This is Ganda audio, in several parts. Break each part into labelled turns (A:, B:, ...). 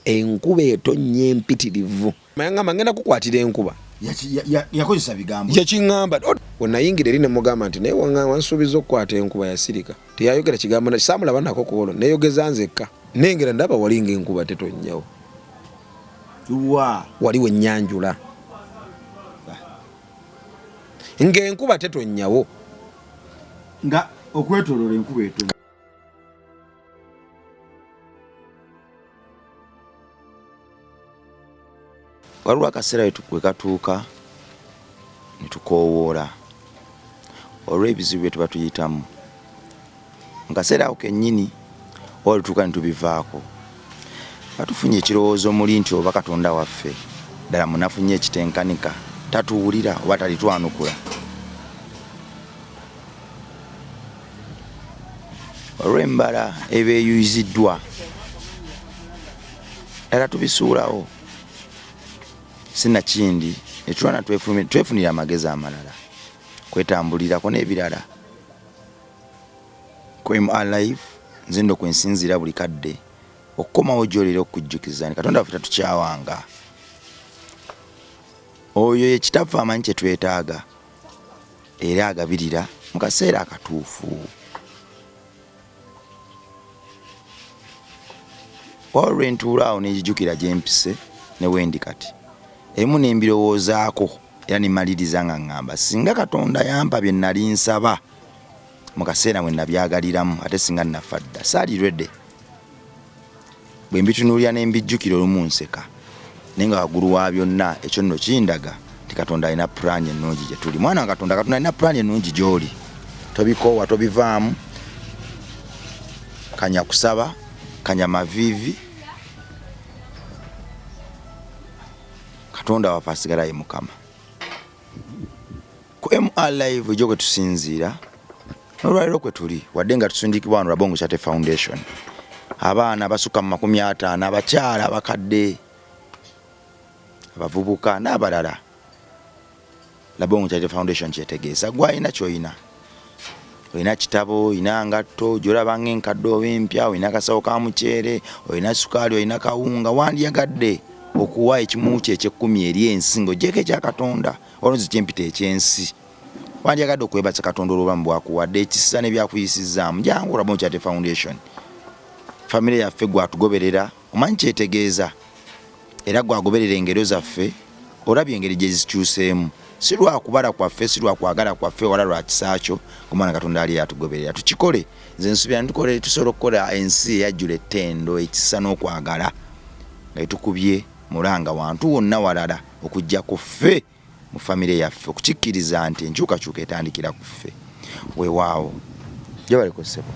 A: enkuba etonnya empitirivu mayangamba ngenda kukwatira enkuba
B: yakozesa bigambo
A: yakingamba wenayingira eri ne mugamba nti naye wansuubiza okukwata enkuba yasirika teyayogera kigambo saamulaba nako kuolo neyogeza nzekka nengera ndaba walinga enkuba tetonnyawo waliwo ennyanjula ng'enkuba tetonnyawo
B: nga okwetoloola enkuba etonnya.
C: waliwo akaseera we katuuka ne tukoowoola olw'ebizibu bye tuba tuyitamu mu kaseera ako kennyini oba tutuuka ne tubivaako batufunye ekirowoozo muli nti oba Katonda waffe ddala munafunye ekitenkanika tatuwulira oba talitwanukula. Olw'embala ebeeyuziddwa era tubisuulawo sinakindi etulwana twefunira amagezi amalala kwetambulirako n'ebirala kwemu alive nze ndo kwensinzira buli kadde okukomawo gy'olera okujjukiza nti Katonda waffe tatukyawanga oyo ye kitaffe amanyi kye twetaaga era agabirira mu kaseera akatuufu. Olwentuulaawo n'egijjukira gye mpise ne wendi kati emu nembirowoozaako era nemaliriza nga ŋŋamba singa Katonda yampa bye nali nsaba mu kaseera mwe nabyagaliramu ate singa nnafa dda saalirwedde bwe mbitunuulira ne mbijjukira olumu nseka naye nga waggulu wa byonna ekyo nno kindaga nti Katonda alina pulaani ennungi gye tuli. Mwana wa Katonda alina pulaani ennungi gy'oli tobikoowa tobivaamu kanya kusaba kanya mavivi Katonda waffe asigala ye Mukama. Ku MRLive gyo kwe tusinziira n'olwaliro kwe tuli wadde nga tusindikibwa wano Rabongo Charity Foundation abaana basukka mu 50 abakyala abakadde abavubuka n'abalala. Rabongo Charity Foundation kyetegeeza gwe alina ky'olina olina kitabo olina ngatto gy'olaba ng'enkadde oba empya olina akasawo ka muceere olina sukaali olina kawunga wandyagadde okuwa ekimu kye eky'ekkumi eri ensi ng'oggyeko ekya Katonda olonzi kyempita ekyensi wandyagadde okwebaza Katonda olw'obulamu bwakuwadde ekisa n'ebyakuyisizaamu jangu Rabongo Charity Foundation famire yaffe gwatugoberera omanyi kyetegeeza era gwagoberera engero zaffe olabye engeri gye zikyuseemu si lwa kubala kwaffe si lwa kwagala kwaffe wala lwa kisaakyo kumana Katonda ali yatugoberera tukikole nze nsubira ntukole tusobola okukola ensi eyajjula ettendo ekisa n'okwagala nga tukubye mulanga wantu wonna walala okujja ku ffe mu famire yaffe okukikkiriza nti enkyukakyuka etandikira ku ffe weewaawo gye balikosebo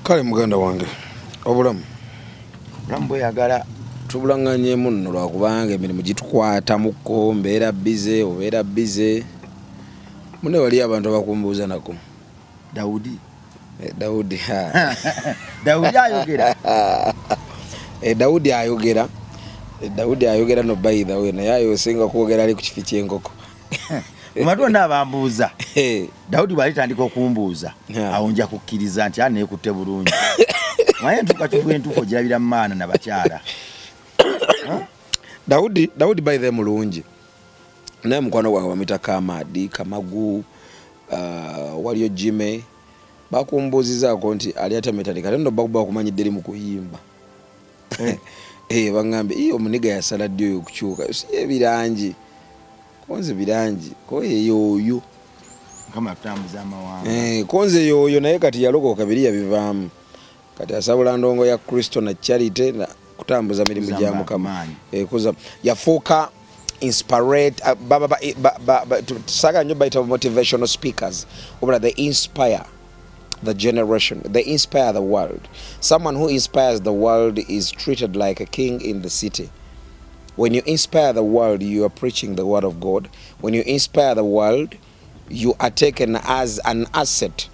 A: kale muganda wange obulamu
C: bweyagala
A: tubulanganyemu nno lwakubanga emirimu gitukwata mukko mbeera bize obeera bize mune wali abantu abakumbuuza nako
C: Daudi
A: Daudi
C: Daudi ayogera
A: Daudi ayogera no by the way naye ayosinga kwogera ali ku kifi ky'enkoko
C: Matonda abambuuza Daudi bw'alitandika okumbuuza awo nja kukkiriza nti neekutte bulungi naye entuuko girabira mu maana na bakyala.
A: Daudi by the mulungi naye mukwano gwange bamwita Kamadi Kamagu waliyo Jime bakumbuuzizaako nti ali atemetandika ate nno bakuba kumanyidde eri mu kuyimba baŋŋambe iyo omuniga yasala ddi oyo okukyuka si ebirangi konze birangi koye yoyo
C: kama tutambuza amawanga
A: konze yoyo naye kati yalokoka biri yabivaamu kati asabula ndongo ya Kristo na charity na kutambuza mirimu gya Mukama kuza yafuuka inspirate saga nyo baita motivational speakers over they inspire the generation, they inspire the world. Someone who inspires the world is treated like a king in the city. When you inspire the world, you are preaching the word of God. When you inspire the world, you are taken as an asset.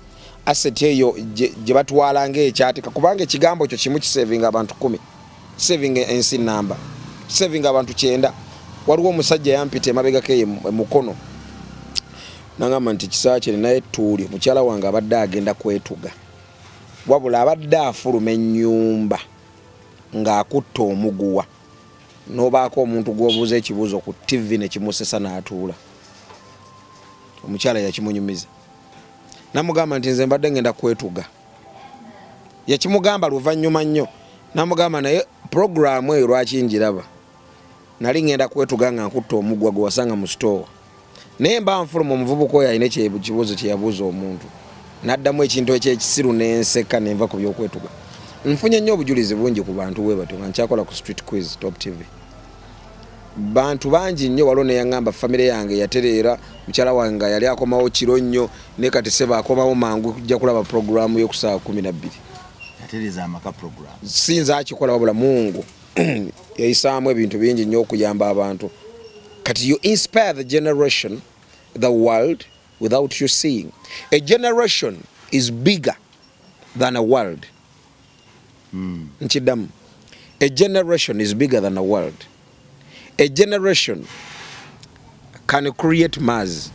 A: Asset eyo gye batwala ng'ekyatika kubanga ekigambo ekyo kimu kisevinga abantu 10, saving ensi namba, saving abantu 9. Waliwo omusajja yampita emabegako emukono nangamba nti kisakye naye tuuli mukyala wange abadde agenda kwetuga wabula abadde afuluma ennyumba ng'akutta omuguwa nobaako omuntu gwobuuza ekibuuzo ku TV ne kimusesa n'atuula. Omukyala yakimunyumiza. Namugamba nti nze mbadde ngenda kwetuga. Yakimugamba luvannyuma nnyo. Namugamba naye programu eyo lwaki njiraba. Nali ngenda kwetuga nga nkutta omugwa gwe wasanga mu store. Naye mba nfuluma omuvubuka oyo alina ekibuuzo kye yabuuza omuntu. N'addamu ekintu ekyekisiru n'enseka n'enva ku by'okwetuga. Nfunye nnyo obujulizi bungi ku bantu bwe batyo nga nkyakola ku Street Quiz Top TV. Bantu bangi nnyo waliwo ne yaŋŋamba famire yange yatereera mukyala wange yali akomawo kiro nnyo ne kati seba akomawo mangu kujja kulaba programu yo ku saa 12.
B: Yatereeza amaka program.
A: Sinza akikola wabula Mungu yayisaamu ebintu bingi nnyo okuyamba abantu. Kati you inspire the generation, the world, without you seeing. A generation is bigger than a world. Nchidamu. A generation is bigger than a world. A generation can create Mars.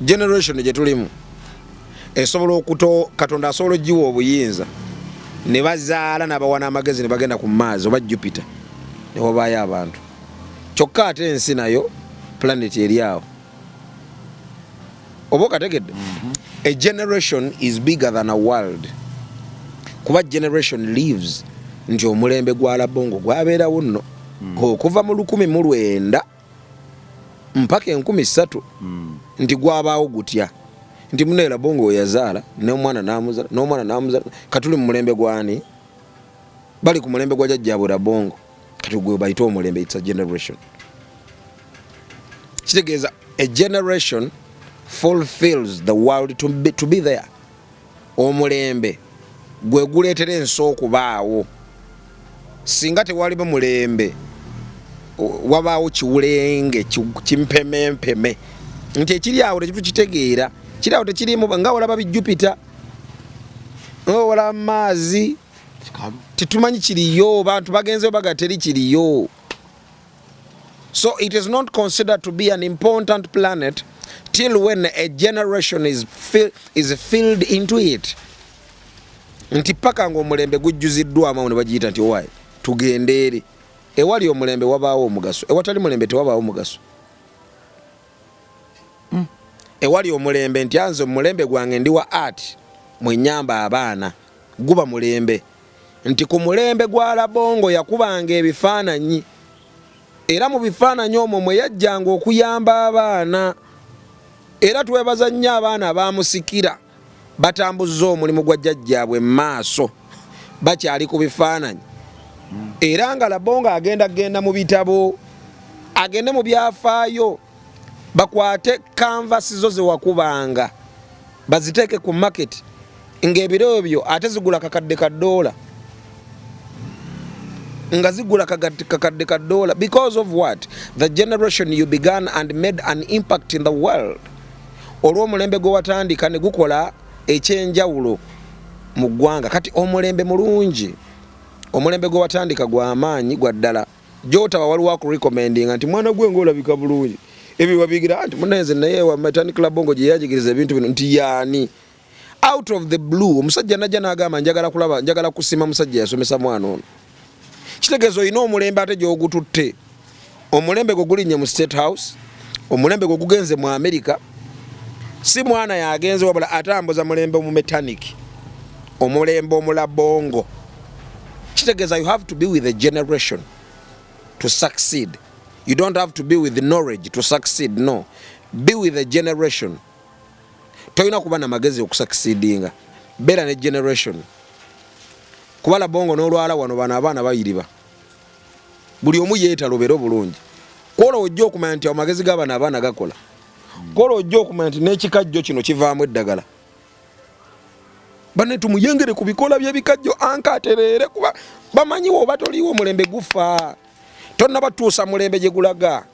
A: Generation jetulimu esobola okuto Katonda asobola jiwa obuyinza ne bazaala n'abawana amagezi ne bagenda ku Mars oba Jupiter ne wabayo abantu. Kyokka ate ensi nayo planet eri awo. Oba kategedde. A generation is bigger than a world. Kuba generation lives nti omulembe gwa Labongo gwabeerawo nno okuva mu 1900 mpaka 1300 nti gwabaawo gutya nti munne Labongo yazaala n'omwana n'amuzala katuli mu mulembe gwani bali ku mulembe gwa jjajjaabwe Labongo kati gwe bayita omulembe. It's a generation. Kitegeeza a generation fulfills the world to be there. Omulembe gwe guleetera ensi okubaawo. Singa tewaliba mulembe wabaawo kiwulenge kimpemempeme nti ekiri awo tekitutegeera kiri awo tekirimu nga olaba bi Jupiter olaba maazi titumanyi kiriyo bantu bagenzeyo bagateri kiriyo. So it is not considered to be an important planet till when a generation is filled into it. Nti paka ng'omulembe gujjuziddwamu ne bagiyita nti owaye tugendeere. Ewali omulembe wabaawo omugaso, ewatali mulembe tewabaawo omugaso. Ewali omulembe nti anze omulembe gwange ndi wa art mwenyamba abaana guba mulembe. Nti ku mulembe gwa Labongo yakubanga ebifaananyi era mu bifaananyi omwo mwe yajjanga okuyamba abaana era twebaza nnyo abaana baamusikira batambuzza omulimu gwa jjajjaabwe maaso bakyali ku bifaananyi. Era nga Labongo agenda mu bitabo agende mu byafaayo bakwate canvas zo ze wakubanga baziteeke ku market ng'ebiro byo ate zigula kakadde ka $1 nga zigula kakadde ka $1 because of what? The generation you began and made an impact in the world. Olw'omulembe gwe watandika ne gukola ekyenjawulo mu ggwanga. Kati omulembe mulungi, omulembe gwe watandika gwa maanyi gwa ddala gy'otaba waliwo akurecommendinga nti mwana gwe ng'olabika bulungi ebyo wabigira nti munenze naye wa Matandika Labongo gye yajigiriza ebintu bino nti yaani out of the blue omusajja najja n'agamba njagala kusima musajja yasomesa mwana ono. Kitegeeza olina omulembe ate gy'ogututte. Omulembe gwe gulinnya mu State House, omulembe gwe gugenze mu America, si mwana yagenze wabula atambuza mulembe mu mechanic, omulembe omulabongo. Kitegeeza you have to be with a generation to succeed. You don't have to be with the knowledge to succeed, no. Be with a generation. Toyina kuba na magezi okusucceedinga. Beera ne generation. Kuba Labongo n'olwala wano bano abaana bayiriba. Buli omu yeetalobera bulungi. Kola ojja okumanya nti amagezi g'abaana abaana gakola. Kola ojja okumanya nti n'ekikajjo kino kivaamu eddagala. Bane tumuyengere ku bikola by'ebikajjo ankatereere kuba bamanyiwo oba toliwo mulembe gufa. Tonna batuusa mulembe gye gulaga.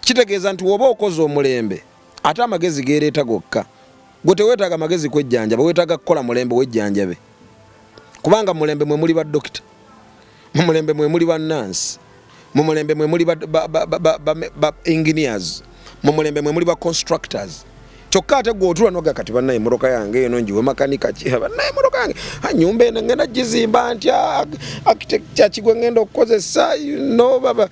A: Kitegeeza nti woba okoze omulembe ate amagezi geereeta gokka. Gwe teweetaaga amagezi kwejjanjaba, weetaaga kukola mulembe wejjanjabe. Kubanga mulembe mwe muli ba dokita, mu mulembe mwe muli ba nurse, mu mulembe mwe muli ba engineers, mu mulembe mwe muli ba constructors, kyokka ate gwe otula noga kati bannaye emmotoka yange eno njiwe makanika ki bannaye emmotoka yange nyumba eno ngenda gizimba ntya architecture kigwe ngenda okukozesa baba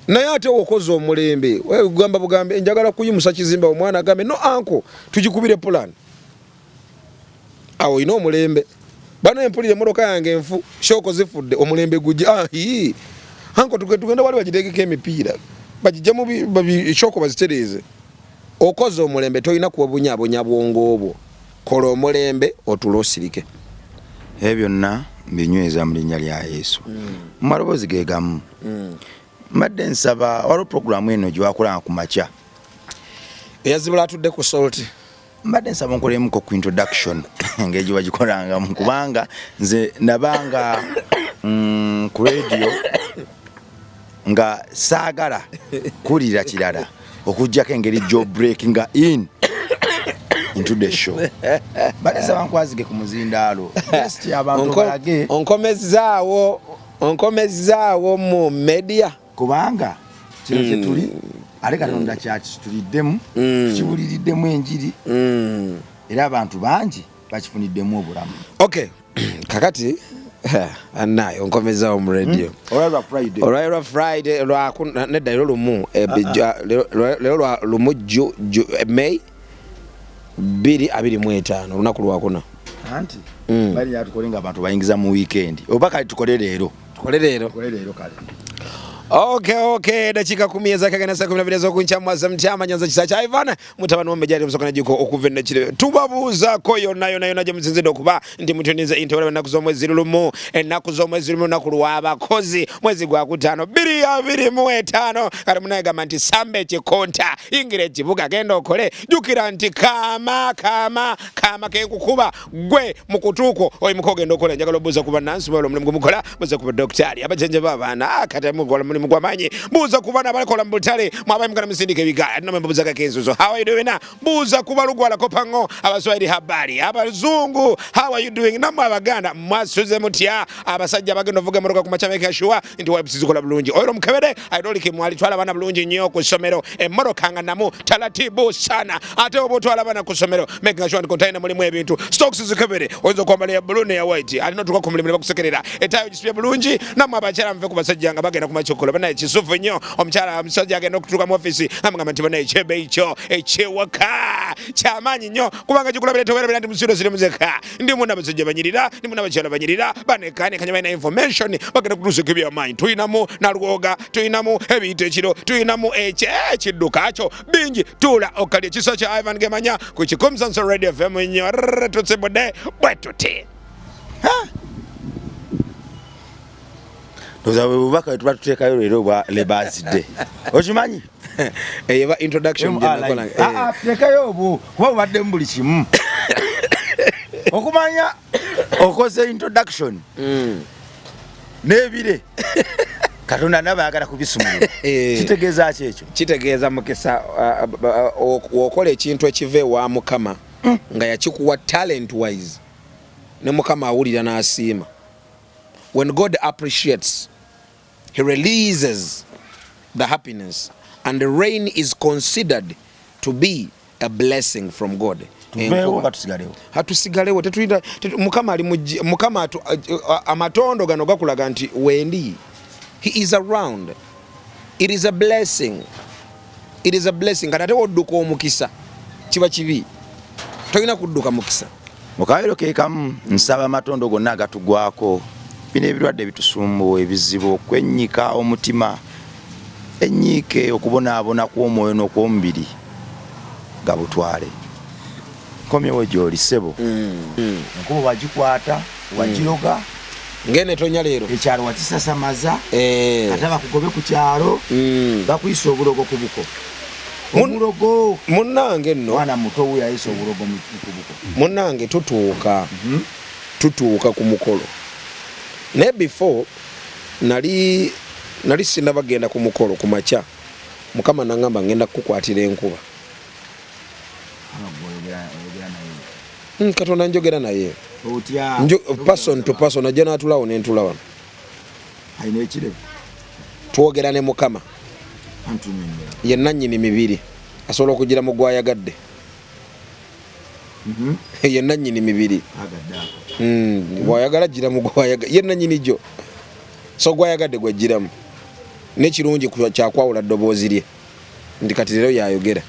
A: naye ate okoze omulembe gamba bugambe njagala kuyimusa kizimba omwana agambe no anko tugikubire plan awo ino omulembe bano empulire emmotoka yange enfu shoko zifudde omulembe gujja anko tugenda wali bagitegeka emipiira bagijjamu shoko bazitereze okoze omulembe toyina kuwabunyabunya bwongo obwo kola omulembe otulo osirike
C: ebyo byonna mbinyweza mu linnya lya Yesu mu maloboozi ge gamu mbadde nsaba waliwo puroguramu eno gye wakolanga ku makya
A: eyazibula atudde ku salt
C: mbadde nsaba nkolemuko ku introduction ng'egyo bagikolangamu kubanga nze nabanga ku radio nga saagala kulira kirala okujjako engeri job breaking in into the show mbadde nsaba nkwazike ku muzindaalo guest abantu balage
A: onkomezaawo mu media
C: kubanga kino kye tuli ate Katonda kyakituliddemu kibuliiriddemu enjiri era abantu bangi bakifuniddemu obulamu.
A: Okay kakati anaye onkomezaawo mu radio olwalwa Friday nedda lero lumu lero lwa lumu May 2025 olunaku lwakuna
C: anti bali yatukolenga abantu bayingiza mu weekend oba kale tukole leero kale. Okay, dakika 10 zakagana saa 12 z'okunkya mtyama nyanza kisa kya Ivan mutabano mmejali musokana jiko okuvenda kire tubabuuza ko yonna gye muzinzidde okuba ndi mutunize intewala ennaku z'omwezi lumu ennaku z'omwezi lumu lunaku lw'abakozi mwezi gwa kutaano 2025 kati munaye gamba nti samba ekikonta yingira ekibuga genda okole jjukira nti kama kenkukuba gwe mukutuuko oyo muko genda okola njagala obuuza kuba nansi bwalo mulimu mukola buuza kuba doktari abajenje b'abaana kati mukola mugwamanyi buuza ku bana balikola mu butale mwabaye mukana musindika ebigaya nno mbuuza kakenzuzo how are you doing buuza ku balugwala kopango abaswahili habari abazungu how are you doing namwe abaganda mwasuze mutya abasajja bagenda ovuga emmotoka ku macameka yashuwa nti waipusi zikola bulungi oyo mukebere aidoliki mwali twala bana bulungi nnyo ku ssomero emmotoka nga namu talatibu sana ate oba otwala bana ku ssomero making sure nti container mulimu ebintu stocks zikebere oyinza okwambala ya blue neya white alina otuuka ku mulimu ne bakusekerera etayo gisibye bulungi namwe abakyala muve ku basajja nga bagenda ku makyokolo banaye kisufu nnyo omusajja agenda okutuuka mu ofisi amugamba nti banaye ekyebe ekyo ekyewaka kyamaanyi nnyo kubanga gikulabira towerabira nti musiro siri muzeka ndi muna abasajja banyirira ndi muna abakyala banyirira banekanya balina information bagenda kutuusako ebyamaanyi tuyinamu nalwoga tuyinamu ebiyita ekiro tuyinamu ekidduka kyo bingi tuula okali ekisa kya Ivan Gemanya ku Kikumsanso Radio FM nnyo tutsibudde bwe tuti Doza bubaka tuba tuteekayo leero bwa lebazide okimanyi
A: eyeba introduction gyenakola
C: teekayo obwo kuba obadde mu buli kimu okumanya okoze introduction n'ebire Katonda naba ayagala kubisumulula kitegeeza ki ekyo
A: kitegeeza mukisa okola ekintu ekive wa Mukama nga yakikuwa talent wise ne Mukama awulira n'asiima. When God appreciates, He releases the happiness, and the rain is considered to be a blessing from God. Hatusigalewo tetuyita Mukama amatondo gano gakulaga nti wendi. He is around. It is a blessing. It is a blessing. Kati ate odduka omukisa kiba kibi. Toyina kudduka mukisa.
C: Mukairo ke kamu nsaba amatondo gonna agatugwako. Bino ebirwadde bitusumbuwa ebizibu okwennyika omutima ennyike okubonaabona kw'omwoyo n'okw'omubiri gabutwale komyewo gy'oli ssebo enkuba wagikwata wagiroga
A: ngene tonya leero
C: ekyalo wakisasamaza ate bakugobe ku kyalo bakuyisa obulogo ku buko omulogo
A: munnange nno
C: mwana muto we yayisa obulogo ku buko
A: munnange tutuuka ku mukolo ne before nali sinna bagenda ku mukolo ku makya Mukama nangamba ngenda kukwatira enkuba Katonda njogera naye person to person ajja n'atulawo n'entula wano
C: ayina ekirebe
A: twogera ne Mukama ye nannyini mibiri asobola okugira mu gwayagadde ye nannyini mibiri bw'ayagala giramu gw'ayagala ye nannyini gyo so gw'ayagadde gw'aggiramu n'ekirungi kyakwawula ddoboozi lye nti kati leero yayogera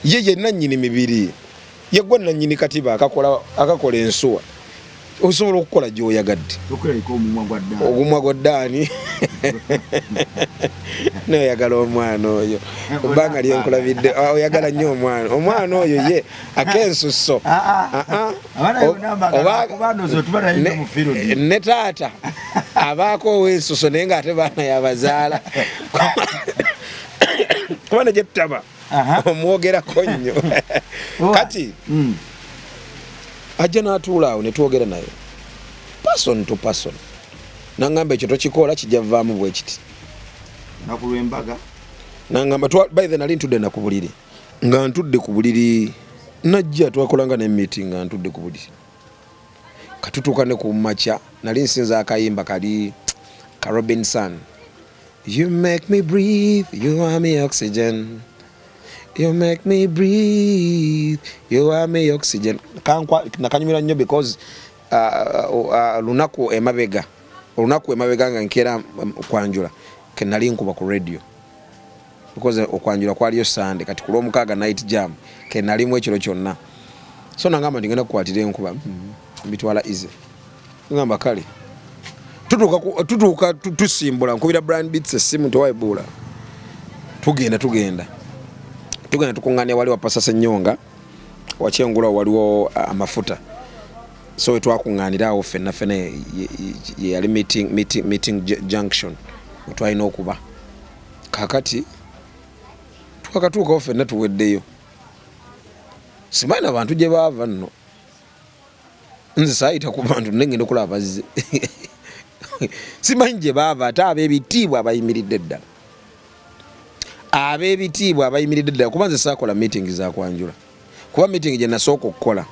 A: ye nannyini mibiri ye gwe nannyini katiba akakola ensuwa osobola okukola gy'oyagadde ogumwa gwa ddaani noyagala omwana oyo ebbanga lyenkulabidde oyagala nnyo omwana oyo ye akensusso ne taata abaako ow'ensusso naye ng'ate baana yabazaala kuba ne gyetutaba omwogerako nnyo kati ajja n'atuula awo ne twogera naye person to person nangamba ekyo tokikola kijja vaamu bwe kiti
C: nakulwembaga
A: nangamba by the nali ntudde na ku buliri nga ntudde ku buliri najja twakolanga ne meeting nga ntudde ku buliri katutuuka ne ku makya nali nsinza akayimba kali ka Robinson you make me breathe you are me oxygen you make me breathe you are me oxygen nakanyumira nnyo because lunaku emabega nga nkeera okwanjula ke nali nkuba ku radio because okwanjula kwaliyo Sunday kati ku lwomukaaga night jam ke nalimu ekiro kyonna so nangamba ndigenda kukwatira enkuba mbitwala easy ngamba kale tutuuka tusimbula nkubira Brian Beats essimu tewayibula tugenda tukunganya waliwo pasa Ssenyonga wakyengula waliwo amafuta so etwakunganira awo fenna yali meeting junction twalina okuba kakati twakatuukawo fenna tuweddeyo simanyi abantu gye baava nno nze saayita ku bantu nengenda okulaba bazze simanyi gye baava ate ab'ebitiibwa abayimiridde ddala kuba nze saakola meeting za kwanjula kuba meeting gye nasooka okukola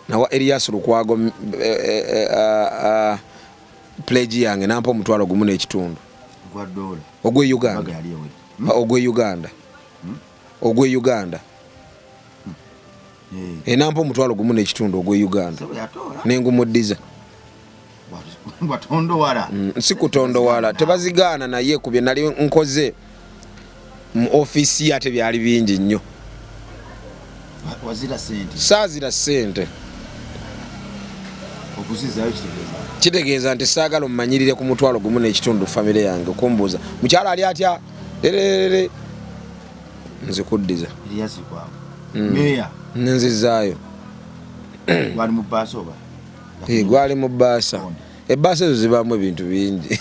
A: nawa Elias Lukwago pledge yange nampa omutwalo gumu n'ekitundu ogwe Uganda nampa omutwalo gumu n'ekitundu ogwe Uganda nengumuddiza si kutondowala tebazigaana naye ku bye nali nkoze mu office ate byali bingi nnyo saazira ssente kitegeeza nti saagala omumanyirire ku mutwalo gumu n'ekitundu famire yange okumbuuza mukyala ali atya lerere nzikuddiza nenzizaayo gwali mu bbaasa ebbaasa ezo zibaamu ebintu bingi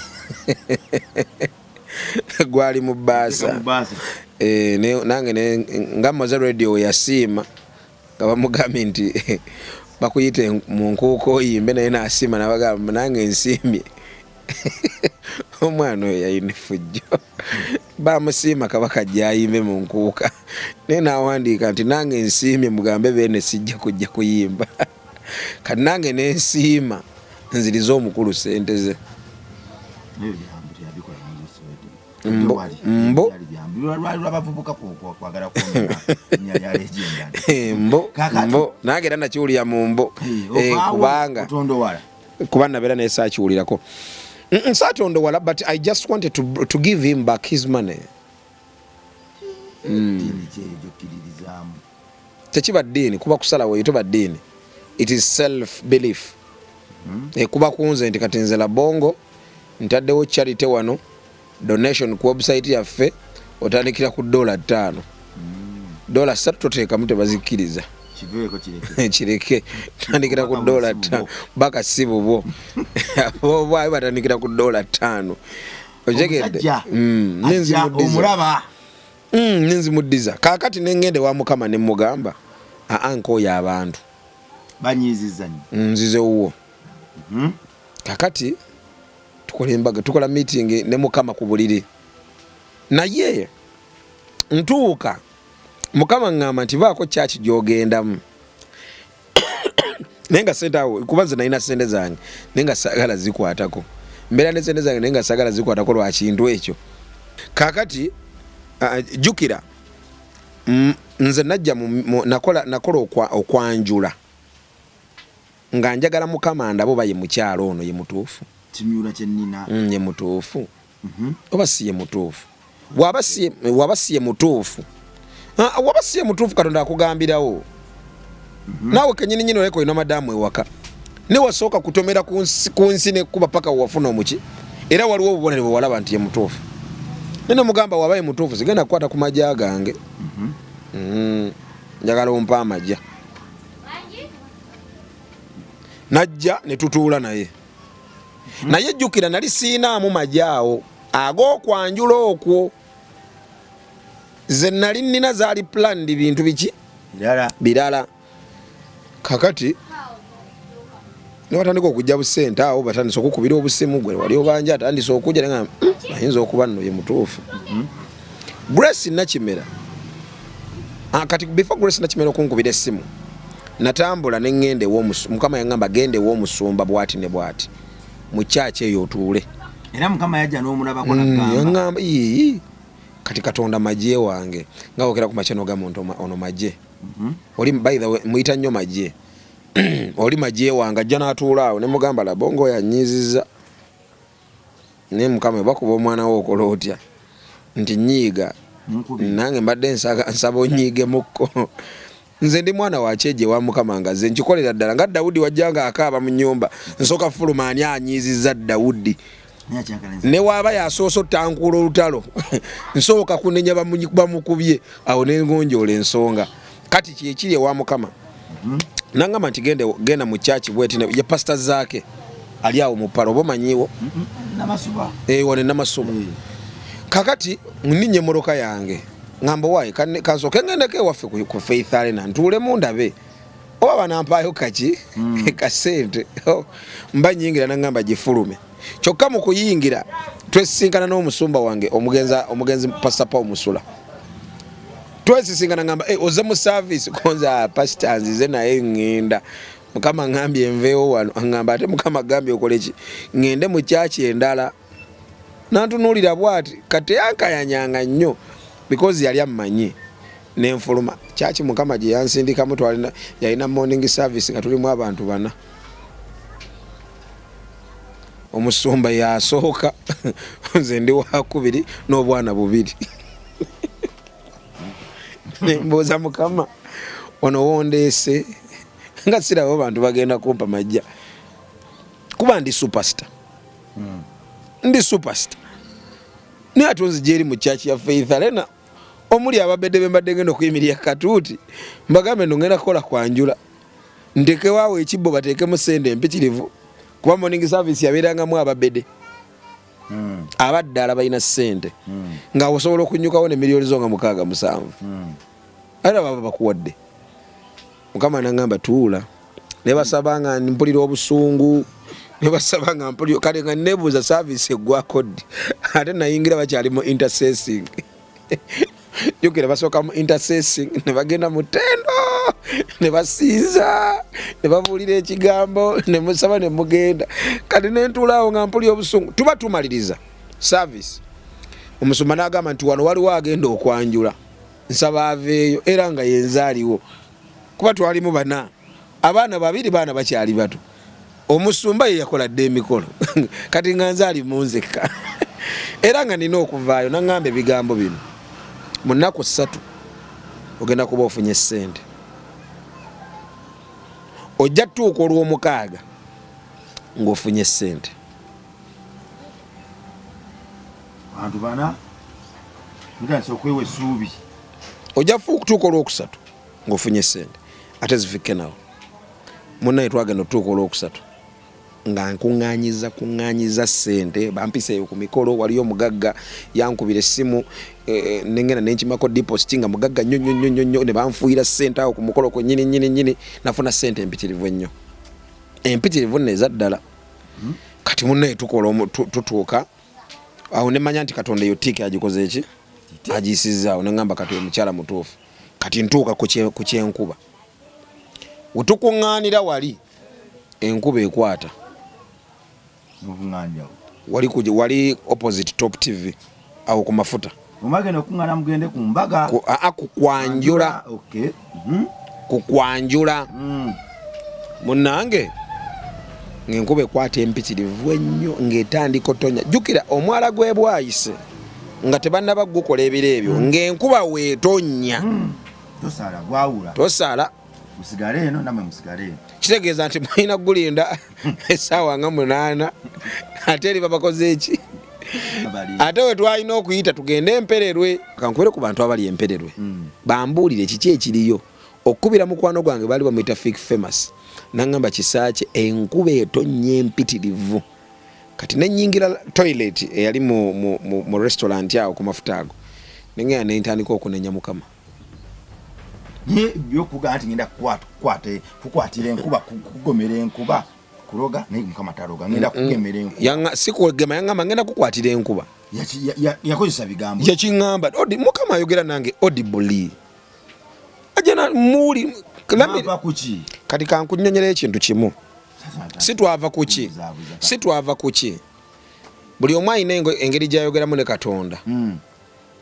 A: gwali mu bbaasa nange nga Moza radio yasiima nga bamugambye nti bakuyite mu nkuuko oyimbe naye nasiima nabagamba nange nsiimye omwana oyo yayina effujjo bamusiima kabaka gyayimbe mu nkuuka naye nawandiika nti nange nsiimye mugambe beene sijja kujja kuyimba kati nange nensiima nziriza omukulu sente ze mbo nange era nakiwulira mu mbo kubanga kuba nabeera naye saakiwulirako saatondowala but I just wanted to give him back his money. Tekiba ddiini kuba kusalawo yitoba ddiini, it is self belief. Kuba kunze nti kati nze la bongo ntaddewo charity wano donation ku website yaffe otandikira ku $5 $3 toteekamu tebazikkiriza kireke tandikira ku $5 baka sibo bo bo batandikira ku $5 ojegedde ninzi muddiza kakati nengende wa mukama ne mugamba anko ya abantu
C: banyiziza
A: nzize uwo kakati tukola meeting ne mukama ku buliri naye ntuuka mukama ngamba nti baako church gyogendamu nenga sente awo kubanza naina sente zange nenga sagala zikwatako mbera ne sente zange nenga sagala zikwatako lwa kintu ekyo kakati jukira nze najja nakola okwanjula nga njagala mukama ndabo baye mukyalo ono ye mutuufu
B: kimyula kyennina
A: ye mutuufu oba si ye mutuufu waba si ye mutuufu waba si ye mutuufu Katonda akugambirawo naawe kenyini nyino leko ino madamu ewaka ne wasooka kutomera ku nsi nekuba paka wafuna omuki era waliwo obubonere bwe walaba nti ye mutuufu nene mugamba wabaye mutuufu sigenda kukwata ku majja gange njagala ompa amajja najja ne tutuula naye naye jjukira nali siinaamu majjaawo ag'okwanjula okwo ze nali nnina zaali planned bintu biki birala kakati niwatandika okujja busente awo batandisa okukubira obusimu gwe wali obanja atandisa okujja nga ayinza okuba nno ye mutuufu Grace Nakimera kati before Grace Nakimera okunkubira essimu natambula ne ngende mukama yangamba gende w'omusumba bwati ne bwati mu kyaki eyo otuule
B: era mukama yajja n'omulabako n'agamba
A: kati Katonda majje wange nga wokera ku machano ga muntu ono majje oli by the way muyita nnyo majje oli majje wange ajja n'atuula awo ne mugamba labongo yanyiziza ne mukama bakuba omwana wo okola otya nti nyiiga nange mbadde nsaba onyiige mukko nze ndi mwana wa kyeje wa mukama nga nze nkikolera ddala nga Dawudi wajjanga akaaba mu nnyumba nsooka Fulumani anyiizizza Dawudi ne waba yasooso tankula olutalo nsooka kunenya bamukubye awo nengonjoola ensonga kati kyekiri ewa mukama nangamba nti genda mu kyaki bweti ye pastor zaake ali awo mu palo bomanyiwo
B: namasuba
A: wane namasuba kakati ninye moroka yange ngamba wayi kansoke ngendeke waffe ku Faith Arena ntuule mundabe oba banampaayo kaki kasente mba nyingira nangamba gifulume kyokka mu kuyingira twesisinkana n'omusumba wange omugenzi Pastor Paul Musula twesisinkana ngamba oze mu service konza pastor nzize naye ngenda mukama ngambye enveewo wano ngamba ate mukama gambye okole ki ngende mu kyaki endala nantunuulira bwati kati yankayanyanga nnyo because yali ammanyi nenfuluma kyaki mukama gye yansindikamu yalina morning service nga tulimu abantu bana omusumba yasooka nze ndi wakubiri n'obwana bubiri nembuuza mukama ono wondeese nga sirabo bantu bagenda kumpa majja kuba ndi superstar ndi superstar naye atonzi gyeri mu kyaki ya Faith Arena omuli ababedde bembadde ngenda okuyimirira katuuti mbagambe ndo ngenda kukola kwanjula ndekewaawo ekibbo bateekemu sente empitirivu kuba morning service yabeerangamu ababedde abaddala balina sente nga osobola okunyukawo ne miliyoni zo nga 67 era baba bakuwadde mukama nangamba tuula ne basaba nga mpulira obusungu ne basaba nga mpulira kale nga nebuuza service eggwako ddi ate nayingira bakyali mu intercessing yogera basooka mu intercessing ne bagenda mu ttendo ne basiiza ne babuulira ekigambo ne musaba ne mugenda kati nentuulaawo nga mpulira obusungu tuba tumaliriza service omusumba n'agamba nti wano waliwo agenda okwanjula nsaba aveeyo era nga yenzaaliwo kuba twalimu bana abaana babiri baana bakyali bato omusumba ye yakoladde emikolo kati nga nzaali munzekka era nga nina okuvaayo naŋŋamba ebigambo bino mu nnaku 3 ogenda kuba ofunye ssente ojja tuuka olw'omukaaga ng'ofunye ssente
B: bantu bana nganso okwewa essuubi
A: ojja kutuuka olw'okusatu ng'ofunye ssente ate zifikke nawo munnaye twagenda otuuka olw'okusatu nga nkuŋŋaanyiza ssente bampiseeyo ku mikolo waliyo omugagga yankubira essimu nengenda nenkimako deposit nga mugagga nnyo ne banfuuyira ssente awo ku mukolo kwe nyini nafuna ssente empitirivu ennyo empitirivu neza ddala kati munnaye tutuuka awo nemanya nti Katonda eyo tiiki agikoze eki agiyisizaawo neŋŋamba kati omukyala mutuufu kati ntuuka ku kyenkuba wetukuŋŋaanira wali enkuba ekwata wali opposite Top TV awo ku mafuta
B: Omagenda okungana mugende ku mbaga.
A: Kukwanjula.
B: Okay.
A: Kukwanjula. Munnange ng'enkuba ekwata empitirivu ennyo ng'etandika otonya. Jjukira omwala gwe bwayise nga tebannaba gukola ebiro ebyo ng'enkuba weetonya.
B: Tosala gwawula.
A: Tosala.
B: Musigale eno namwe musigale eno.
A: Kitegeeza nti mulina gulinda essaawa nga 8 ate eri babakoze eki. Ate we twalina okuyita tugende Empererwe. Kankubere ku bantu abali Empererwe. Bambuulire kiki ekiriyo. Okubira mukwano gwange bali bamuyita Fake Famous. Nangamba kisaache enkuba etonnya empitirivu. Kati nenyingira toilet eyali mu restaurant yawo ku mafuta ago. Nengera nentandika okunenya mukama.
B: Byokuga ati ngenda kukwatira enkuba kugomera enkuba kuloga naye mukama taroga ngenda kugemera enkuba.
A: Yanga sikugema yangamba ngenda kukwatira enkuba.
B: Yakozesa bigambo.
A: Yakingamba mukama ayogera nange audibly. Ajana muli
B: Nava kuki.
A: Kati kankunyonyera ekintu kimu. Sitwava kuki. Buli omu alina engeri gy'ayogeramu ne Katonda.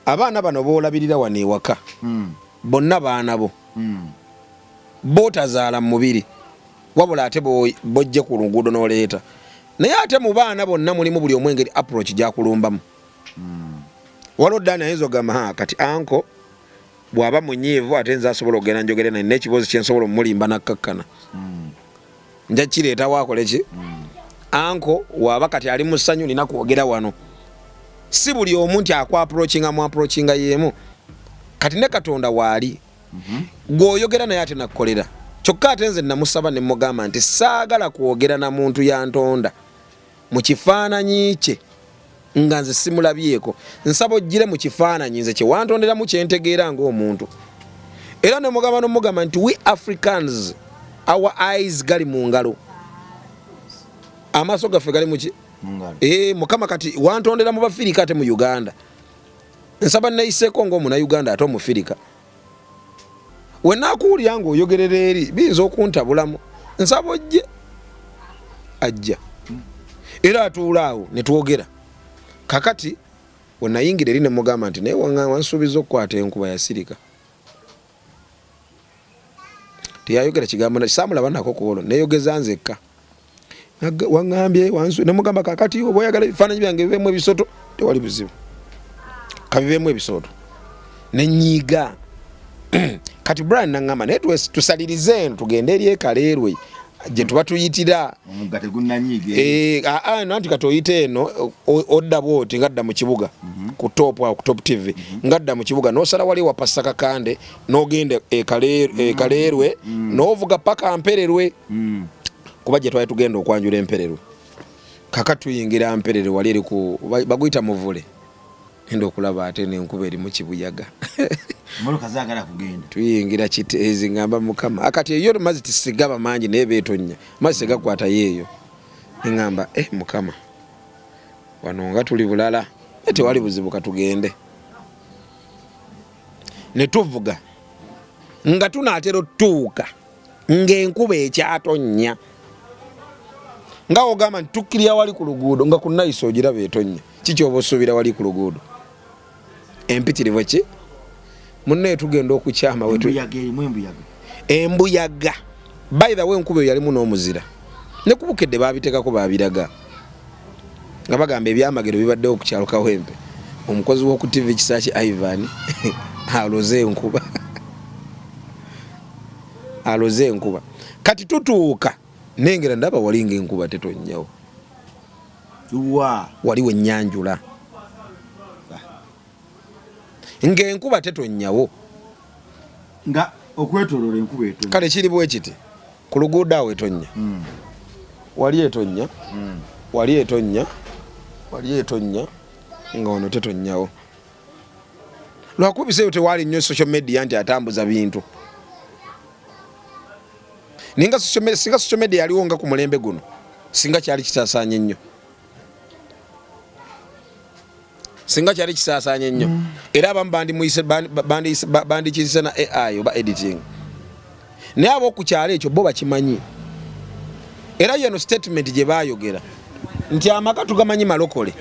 A: Abaana bano boolabirira wano ewaka. Bonna baana bo. Bootazaala mu mubiri. Wabula ate bojje ku luguudo n'oleeta. Naye ate mu baana bonna mulimu buli omu engeri approach gy'akulumbamu. Waliwo Dani ayinza ogamba kati anko bw'aba munyiivu ate nze asobola okugenda njogere naye n'ekibuuzo kye nsobola omulimba nakkakkana. Nja kireeta waakole ki? Anko waba kati ali mu ssanyu nina kwogera wano. Si buli omu nti approachinga yeemu. Kati ne Katonda waali. Gw'oyogera naye ate nakkolera. Kyokka ate nze namusaba ne mugamba nti saagala kwogera na muntu yantonda mu kifaananyi kye nga nze simulabyeko. Nsaba ojjire mu kifaananyi nze kye wantonderamu kye ntegeera ng'omuntu. Era ne mugamba nti we Africans our eyes gali mu ngalo. Amaaso gaffe gali mu ki? Mukama kati wantondera mu Bafirika ate mu Uganda. Nsaba neyiseeko ng'Omunayuganda ate Omufirika. We naakuwulira ng'oyogerera eri biyinza okuntabulamu. Nsaba ojje. Ajja. Era atuula awo ne twogera. Kakati we nayingira eri ne mugamba nti naye wansuubiza okukwata enkuba yasirika. Teyayogera kigambo saamulaba nako ku olwo neeyogeza nzekka. Waŋŋambye ne mugamba kakati oba oyagala ebifaananyi byange bibeemu ebisoto tewali buzibu. Kabibeemu ebisoto. Ne nnyiiga. Kati Brian naŋŋamba naye tusalirize eno tugende eri Kaleerwe gye tuba tuyitira.
B: Omugate gunnanyiige. Nanti kati oyite eno odda bwoti ngadda mu kibuga ku top TV ngadda mu kibuga n'osala wali wapassa Kakande n'ogenda Kaleerwe n'ovuga paka Mpererwe. Kuba gye twali tugenda okwanjula Empererwe. Kaka tuyingira Mpererwe wali eri ku baguyita Muvule. Enda okulaba ate n'enkuba eri mu kibuyaga. Moloka zaagala kugenda.
A: Tuyingira Kiteezi ngamba mukama. Akati eyo mazzi tisigaba mangi naye beetonnya. Mazzi segakwata yeeyo. Ngamba mukama. Wano nga tuli bulala. Tewali buzibu katugende. Ne tuvuga. Nga tunaatera otuuka. Ng'enkuba ekyatonnya. Nga ogamba nti tukkirira wali ku luguudo nga ku Naiso ogiraba etonnya. Kiki oba osuubira wali ku luguudo? Empitirivu ki? Munne tugenda okukyama embuyaga. By the way enkuba yalimu n'omuzira. Ne kubukedde baabiteekako baabiraga. Nga bagamba ebyamagero bibaddewo ku kyalo Kawempe. Omukozi w'oku TV Kisaaki Ivan aloze enkuba. Aloze enkuba. Kati tutuuka nengera ndaba walinga enkuba tetonnyawo. Waliwo ennyanjula. Ng'enkuba tetonnyawo.
B: Nga okwetoloola enkuba etonnya.
A: Kale kiri bwe kiti. Ku luguudo awo etonnya. Wali etonnya. Wali etonnya. Wali etonnya. Nga wano tetonnyawo. Lwakubiseeyo tewaali nnyo social media nti atambuza bintu. Singa social media yaliwo nga ku mulembe guno. Singa kyali kisaasaanye nnyo. Singa kyali kisaasaanye nnyo. Era abamu bandikizisa na AI oba editing. Naye ab'oku kyalo ekyo bo bakimanyi. Era yeno statement gye baayogera nti amaka tugamanyi malokole.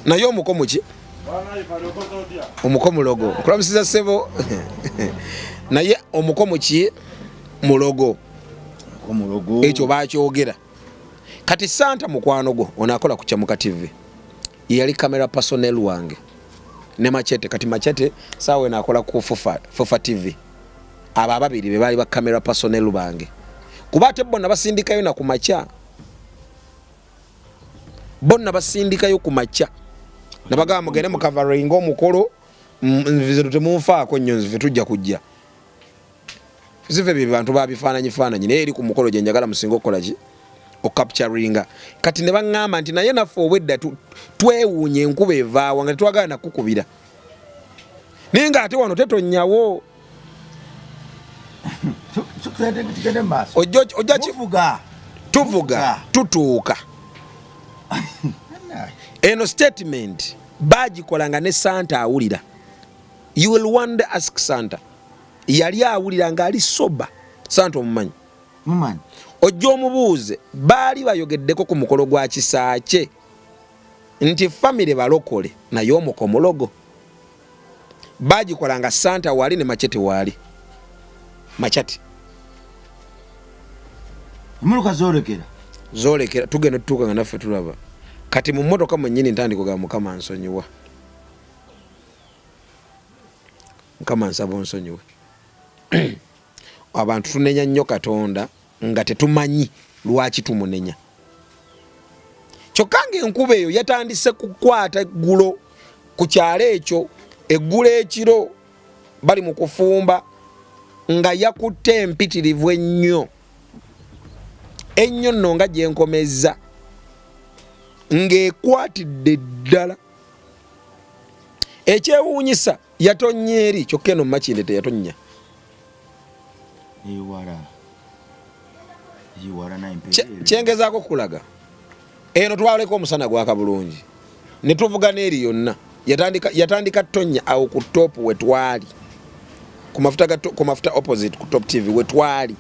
A: Naye omukomo ki?
B: omuko mulogo nkulamusiza ssebo naye omuko muki mulogo ekyo bakyogera kati Santa mukwano gwo onaakola ku Kyamuka TV yali kamera personnel wange ne Machete kati Machete saawe naakola ku Fufa TV abo ababiri be baali ba kamera personnel bange kuba ate bonna basindikayo na ku macha bonna basindikayo ku macha nabagamba mugende mu covering omukolo nvize temunfaako nnyo nzive tujja kujja zive bye bantu babifaananyi naye eri ku mukolo gye njagala musinga okukola ki okapturinga kati ne baŋŋamba nti naye naffe obwedda twewuunye enkuba evaawa nga tetwagala nakukubira naye ng'ate wano tetonnyawo ojja tuvuga tutuuka eno statement bagikolanga ne Santa awulira. You will one day ask Santa yali awulira ng'ali soba Santa omumanyi ojja omubuuze baali bayogeddeko ku mukolo gwa kisaakye nti famire balokole naye omuko mulogo bagikolanga Santa waali ne Machete waali Machete
C: muluka
B: zolekera tugenda tutuuka nga naffe tulaba kati mu mmotoka mwennyini ntandiko ga Mukama nsonyiwa Mukama nsaba onsonyiwe abantu tunenya nnyo Katonda nga tetumanyi lwaki tumunenya kyokka ng'enkuba eyo yatandise kukwata eggulo ku kyalo ekyo eggulo ekiro bali mu kufumba nga yakutte empitirivu ennyo nno nga gyenkomezza ng'ekwatidde ddala ekyewuunyisa yatonnya eri kyokka eno Makinde teyatonnya kyengezaako kulaga eno twaleka omusana gwaka bulungi ne tuvuga n'eri yonna yatandika tonnya awo ku top we twali ku mafuta opposite ku Top TV we twali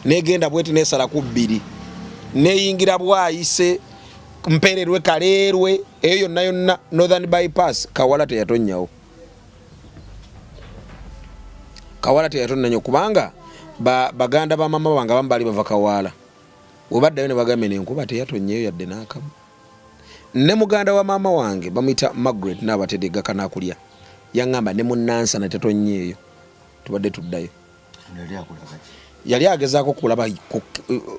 B: negenda bweti nesala ku bbiri neyingira bwayise mpererwe kaleerwe eyo yonna Northern Bypass Kawala teyatonnyawo kubanga baganda ba mama bange abamu baali bava Kawala webaddayo ne bagambe nenkuba teyatonnyeyo yadde n'akamu ne muganda wa mama wange bamuyita Margaret n'abatedega kanakulya yaŋŋamba ne munnansana tetonnyeeyo tubadde tuddayo yali agezaako okulaba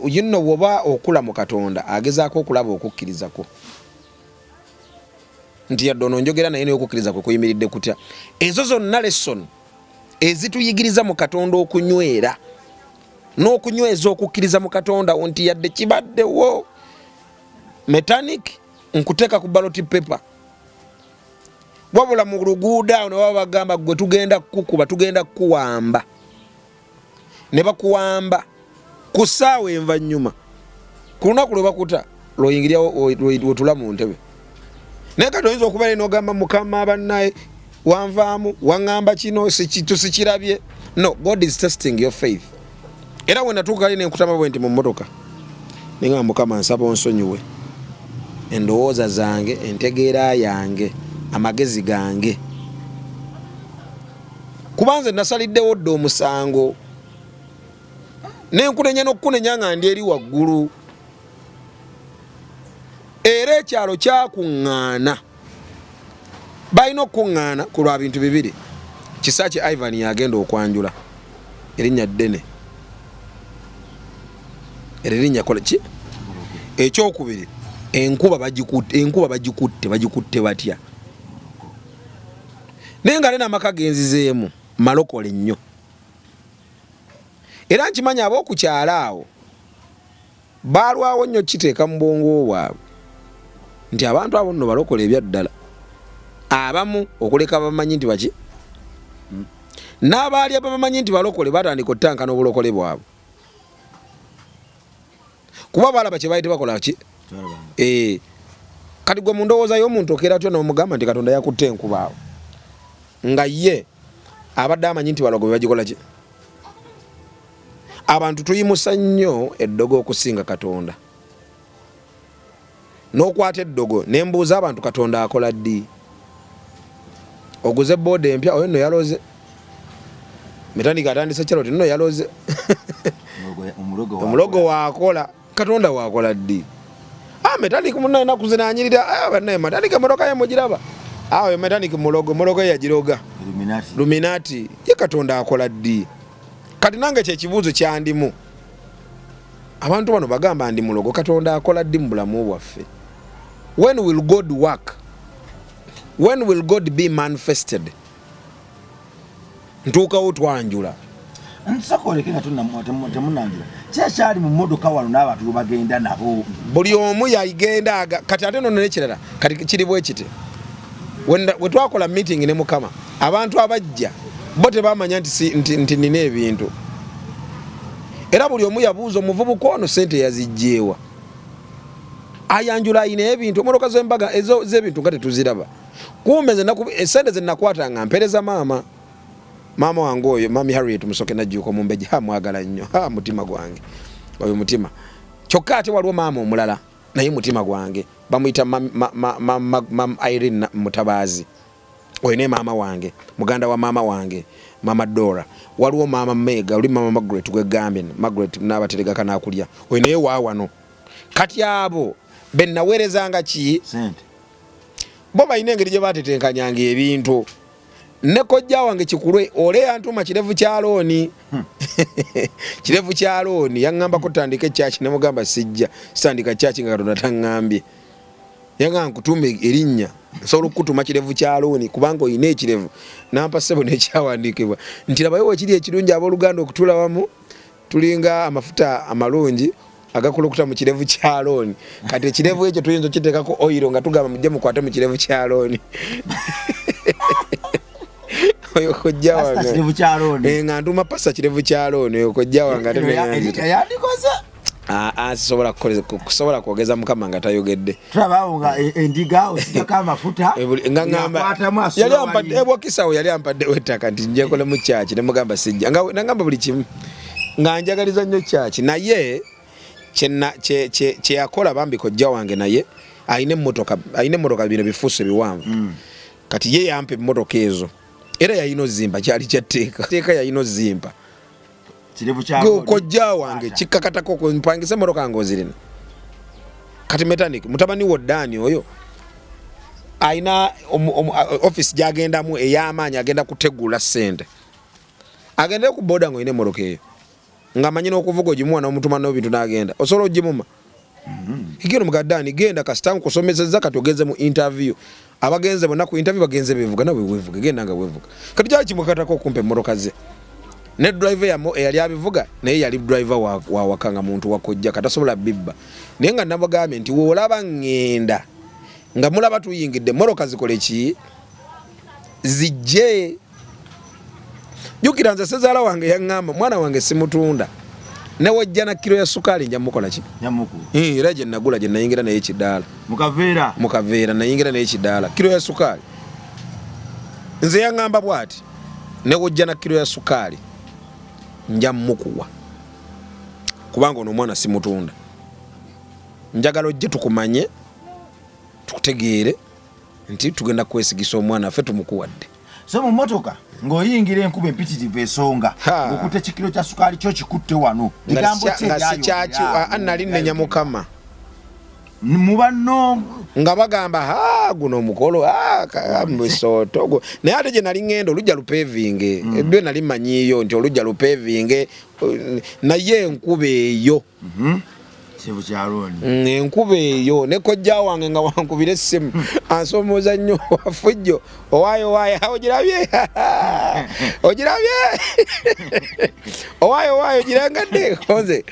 B: yinno bwoba okula mu Katonda agezaako okulaba okukkirizako nti yadde ono njogera naye n'okukkiriza kwe kuyimiridde kutya ezo zonna lesson ezituyigiriza mu Katonda okunywera n'okunyweza okukkiriza mu Katonda nti yadde kibaddewo mechanic nkuteeka ku ballot paper wabula mu luguudo awo ne baba bagamba gwe tugenda kukuba tugenda kuwamba ne bakuwamba ku ssaawa envannyuma ku lunaku lwe bakuta lw'oyingiryawo wetula mu ntebe naye kati oyinza okuba n'ogamba Mukama bannaye wanvaamu waŋŋamba kino tusikirabye no God is testing your faith era we natuuka kali nenkutama bwe nti mu mmotoka neŋŋamba Mukama nsaba onsonyiwe endowooza zange entegeera yange amagezi gange kubanze nasaliddewo dde omusango nenkunenya n'okunenya nga ndi eri waggulu era ekyalo kyakuŋŋaana balina okuŋŋaana ku lwa bintu bibiri Kisaakye Ivan yagenda okwanjula erinnya ddene erinnya kola ki ekyokubiri enkuba bagikutte batya naye nga amaka genzizeemu malokole nnyo era nkimanya ab'okukyalo awo baalwawo nnyo kiteeka mu bwongo bwabwe nti abantu abo nno balokola ebyaddala abamu okuleka bamanyi nti baki n'abaali abamanyi nti balokole batandika ottanka n'obulokole bwabwe kuba balaba kye baali tebakola ki kati gwe mu ndowooza y'omuntu okeera atyo n'omugamba nti Katonda yakutte enkuba awo nga ye abadde amanyi nti balogo bagikola ki abantu tuyimusa nnyo eddogo okusinga Katonda n'okwata eddogo nembuuza abantu Katonda akola ddi oguze boda empya oyo nno yaloze metanika atandise kyalo nno yaloze omulogo waakola Katonda waakola ddi metanika munnaye nakuzinanyirira bannaye metanika motoka ye mugiraba awo metanika mulogo yagiroga Luminati ye Katonda akola ddi kati nange kyekibuuzo kyandimu abantu bano bagamba ndi mulogo Katonda akola ddi mu bulamu bwaffe when will God work when will God be manifested ntuukawo twanjula
C: nsakolekera temunanjula kyali mu modoka wano n'abantu bagenda nabo
B: buli omu yagenda kati ate nono nekirala kati kiri bwe kiti we twakola meeting ne Mukama abantu abajja bo tebamanya nti nina ebintu era buli omu yabuuza omuvubuka ono sente yazijjeewa ayanjula ayina ebintu motoka z'embaga ezo z'ebintu nga tetuziraba kumbe esente ze nakwatanga mpereza maama wange oyo Mami Harriet Musoke najjuko mumbeje mwagala nnyo mutima gwange oyo mutima kyokka ate waliwo maama omulala naye mutima gwange bamuyita Mam Irene Mutabazi oyo ne maama wange muganda wa maama wange Mama Dora waliwo maama Mega oli Mama Margaret gwegambye Margaret n'abaterega kanakulya oyo naye waawano kati abo bennaweerezanga ki
C: sente
B: bo balina engeri gye batetenkanyanga ebintu ne kojja wange Kikulwe ole yantuma kirevu kya looni kirevu kya looni yaŋŋamba kutandika ekyaki ne mugamba sijja sitandika kyaki nga Katonda taŋŋambye yaŋŋamba nkutume erinnya nsobola okukutuma kirevu kya looni kubanga oyina ekirevu nampa ssebo n'ekyawandiikibwa nti labayo ekiri ekirungi abooluganda okutuula wamu tulinga amafuta amalungi agakulukuta mu kirevu kya looni kati ekirevu ekyo tuyinza okiteekako oyiro nga tugamba mujje mukwate mu kirevu kya looni oyo kojja wange nga ntuma pasa kirevu kya looni oyo kojja wange ate
C: yandikoze
B: kusobola kwogeza Mukama nga tayogedde
C: tulabawo nga endiga osigako amafuta
B: ebwakisawo yali ampaddewo ettaka nti njekola mu kyaki ne mugamba sijja nagamba buli kimu nga njagaliza nnyo kyaki naye kyeyakola bambi kojja wange naye ayina emmotoka bino bifuuso biwanvu kati ye yampa emmotoka ezo era yayina ozimba kyali kyatteeka yayina ozimba kojja wange kikkakatako mpangisa emmotoka nga ozirina kati metanik mutabani wo Dani oyo ayina office gyagendamu ey'amaanyi agenda kutegula ssente agende ku boda ng'oyina emmotoka eyo nga manyi n'okuvuga ogimuwa n'omutuma n'ebintu n'agenda osobola ogimuma igeno mugadani genda kasita nkusomesezza kati ogeze mu interview abagenze bonna ku interview bagenze bevuga nawe wevuga genda nga wevuga kati kyali kimukatako okumpa emmotoka ze ne driver yamo eyali abivuga naye yali driver wa wakanga muntu wakojja katasobola bibba naye nga nabagambye nti woolaba ngenda nga mulaba tuyingidde emmotoka zikole ki zijje jukira nze sezaala wange yaŋŋamba mwana wange simutunda ne wajja na kilo ya sukali nja mukola ki
C: nyamuku
B: era gye nagula gye nayingira naye ekidaala mukaveera nayingira naye ekidaala kilo ya sukali nze yaŋŋamba bw'ati ne wajja na kilo ya sukali nja mukuwa kubanga ono omwana simutunda njagala ojje tukumanye tukutegeere nti tugenda kwesigisa omwana affe tumukuwadde
C: so mu motoka ng'oyingira enkuba empitirivu esonga ng'okutte ekikiro kya sukaali kyo kikutte wano
B: nga sikyaki nali nnenya Mukama
C: mubanno
B: nga bagamba guno omukolo musooto naye ate gye nali ŋŋenda olujja lupeevinge ebyo nali manyiiyo nti olujja lupeevinge naye enkuba eyo enkuba eyo ne kojja wange nga wankubira essimu ansomooza nnyo wafujjo owaayo ogirabye owaayo ogirangadde nze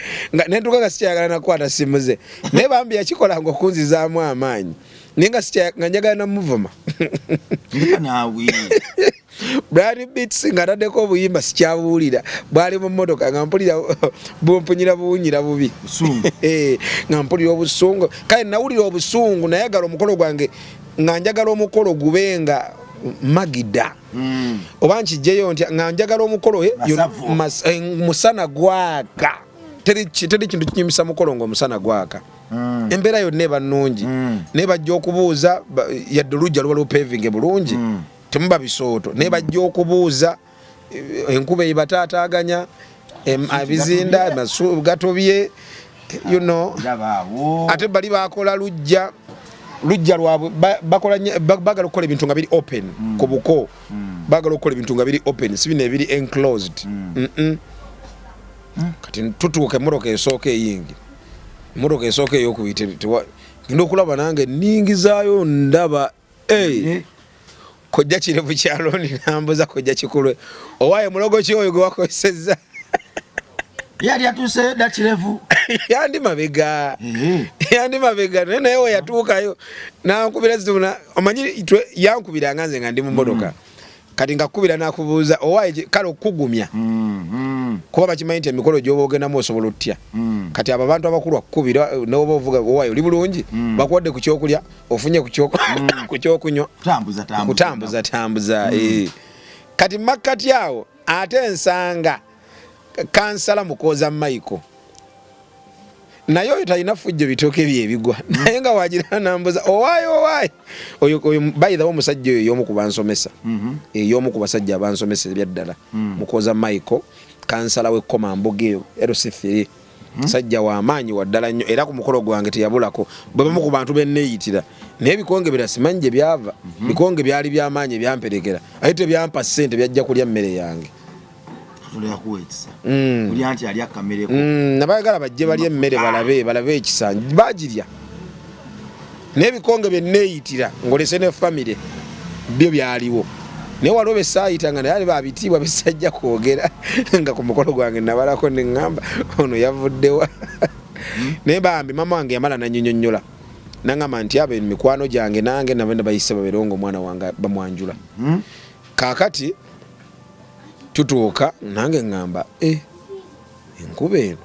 B: nentuka nga sikyayagala nakwata simu ze naye bambi yakikola nga okunzizaamu amaanyi naye nga njagala namuvuma Brad Beats nga ataddeko obuyimba sikyabuwulira bwali mu mmotoka nga mpulira bumpunyira buwunyira bubi nga mpulira obusungu kale nawulira obusungu nayagala omukolo gwange nga njagala omukolo gubenga magida oba nkijjeyo nti nga njagala omukolo musana gwaka teri kintu kinyimisa mukolo ng'omusana gwaka. Embeera yonna eba nnungi naye bajja okubuuza yadde olujja luba lupaving bulungi temuba bisooto naye bajja okubuuza enkuba ebataataaganya abizinda gatobye you know ate bali bakola lujja lwabwe bagala okukola ebintu nga biri open ku buko bagala okukola ebintu nga biri open si bino ebiri enclosed kati tutuuka emmotoka esooka eyingi emmotoka esooka eyokubiri ngenda okulaba nange ningizaayo ndaba kojja kirevu kyaloni nambuza kojja kikulwe owaaye mulogo ki oyo gwe wakozesezza
C: yali atuuse da kirevu
B: yandi mabega naye we yatuukayo nankubira zituna omanyi yankubira nganze nga ndi mu mmotoka kati ngakubira nakubuuza owaaye kale okugumya kuba bakimanyi nti emikolo gy'oba ogendamu osobola otya kati abo abantu abakulu akukubira noba ovuga owaaye oli bulungi bakuwadde ku kyokulya ofunye ku kyokunywa kutambuza kati makkati awo ate ensanga kansala mukoza Michael naye oyo talina fujjo bitooke byebigwa naye nga wagira nambuza owaaye oyo by the way omusajja oyo y'omu ku bansomesa y'omu ku basajja abansomesa ebyaddala mukoza Michael kansala w'ekkoma Mbogeyo LC3 sajja w'amaanyi waddala nnyo era ku mukolo gwange teyabulako bwe bamu ku bantu benneeyitira naye ebikonge bira simanyi gye byava bikonge byali by'amaanyi ebyamperekera ate tebyampa ssente byajja kulya mmere yange nabayagala bajje balya emmere balabe ekisanyi bagirya n'ebikonge byenneeyitira ng'olese ne famire byo byaliwo naye waliwo besaayitanga naye ali babitiibwa besajja kwogera nga ku mukolo gwange nabalako neŋŋamba ono yavuddewa naye bambi mama wange yamala nannyonnyonnyola naŋŋamba nti abo mikwano gyange nange nabenda bayise baberongo omwana wange bamwanjula kaakati tutuuka nange ŋŋamba enkuba eno